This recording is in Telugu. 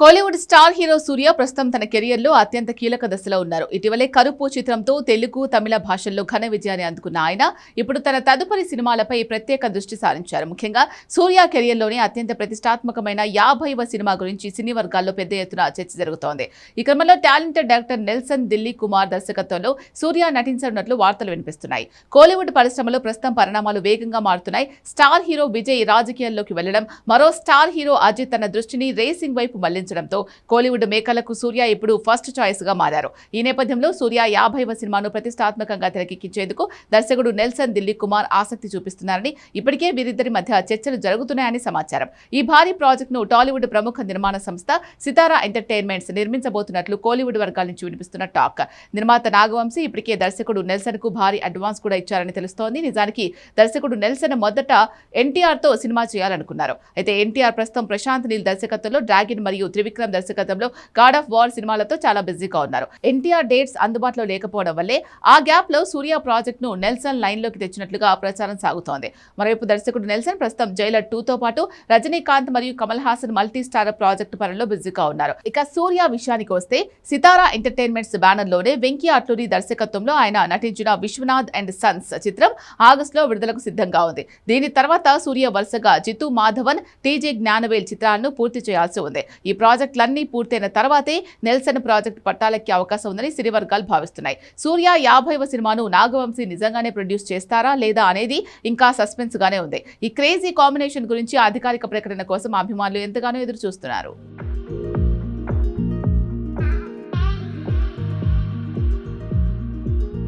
కోలీవుడ్ స్టార్ హీరో సూర్య ప్రస్తుతం తన కెరియర్లో అత్యంత కీలక దశలో ఉన్నారు. ఇటీవలే కరుపు చిత్రంతో తెలుగు, తమిళ భాషల్లో ఘన విజయాన్ని అందుకున్న ఆయన ఇప్పుడు తన తదుపరి సినిమాలపై ప్రత్యేక దృష్టి సారించారు. ముఖ్యంగా సూర్య కెరియర్లోనే అత్యంత ప్రతిష్టాత్మకమైన 50వ సినిమా గురించి సినీ వర్గాల్లో పెద్ద ఎత్తున చర్చ జరుగుతోంది. ఈ క్రమంలో talented director Nelson Delhi Kumar దర్శకత్వంలో సూర్య నటించనున్నట్లు వార్తలు వినిపిస్తున్నాయి. కోలీవుడ్ పరిశ్రమలో ప్రస్తుతం పరిణామాలు వేగంగా మారుతున్నాయి. స్టార్ హీరో విజయ్ రాజకీయాల్లోకి వెళ్లడం, మరో స్టార్ హీరో అజిత్ తన దృష్టిని రేసింగ్ వైపు మళ్లించడంతో కోలీవుడ్ మేకర్లకు సూర్య ఇప్పుడు ఫస్ట్ చాయిస్ గా మారారు. ఈ నేపథ్యంలో సూర్య 50వ సినిమాను ప్రతిష్టాత్మకంగా తెరకెక్కించేందుకు దర్శకుడు నెల్సన్ దిల్లీ కుమార్ ఆసక్తి చూపిస్తున్నారని, ఇప్పటికే వీరిద్దరి మధ్య చర్చలు జరుగుతున్నాయని సమాచారం. ఈ భారీ ప్రాజెక్టును టాలీవుడ్ ప్రముఖ నిర్మాణ సంస్థ సితారా ఎంటర్టైన్మెంట్స్ నిర్మించబోతున్నట్లు కోలీవుడ్ వర్గాల నుంచి వినిపిస్తున్న టాక్. నిర్మాత నాగవంశీ ఇప్పటికే దర్శకుడు నెల్సన్ కు భారీ అడ్వాన్స్ కూడా ఇచ్చారని తెలుస్తోంది. నిజానికి దర్శకుడు నెల్సన్ మొదట ఎన్టీఆర్ తో సినిమా చేయాలనుకున్నారు. అయితే ఎన్టీఆర్ ప్రస్తుతం ప్రశాంత్ నీల్ దర్శకత్వంలో డ్రాగన్ మరియు త్రివిక్రమ్ దర్శకత్వంలో గాడ్ ఆఫ్ వార్ సినిమాలతో చాలా బిజీగా ఉన్నారు. ఎన్టీఆర్ డేట్స్ అందుబాటులో లేకపోవడం వల్లే ఆ గ్యాప్ లో సూర్య ప్రాజెక్ట్ ను నెల్సన్ లైన్ లోకి తెచ్చినట్లుగా ప్రచారం సాగుతోంది. మరోవైపు దర్శకుడు నెల్సన్ ప్రస్తుతం జైలర్ 2 తో పాటు రజనీకాంత్ మరియు Kamal Haasan multi star project పనుల్లో బిజీగా ఉన్నారు. ఇక సూర్య విషయానికి వస్తే సితారా ఎంటర్టైన్మెంట్స్ బ్యానర్ లోనే వెంకీ అట్లూరి దర్శకత్వంలో ఆయన నటించిన విశ్వనాథ్ అండ్ సన్స్ చిత్రం ఆగస్టులో విడుదలకు సిద్ధంగా ఉంది. దీని తర్వాత సూర్య వరుసగా జితు మాధవన్, టీజే జ్ఞానవేల్ చిత్రాలను పూర్తి చేయాల్సి ఉంది. ఈ ప్రాజెక్టులన్నీ పూర్తయిన తర్వాతే నెల్సన్ ప్రాజెక్టు పట్టాలెక్కే అవకాశం ఉందని సినీ వర్గాలు భావిస్తున్నాయి. సూర్య 50వ సినిమాను నాగవంశీ నిజంగానే ప్రొడ్యూస్ చేస్తారా లేదా అనేది ఇంకా సస్పెన్స్ గానే ఉంది. ఈ క్రేజీ కాంబినేషన్ గురించి అధికారిక ప్రకటన కోసం అభిమానులు ఎంతగానో ఎదురు చూస్తున్నారు.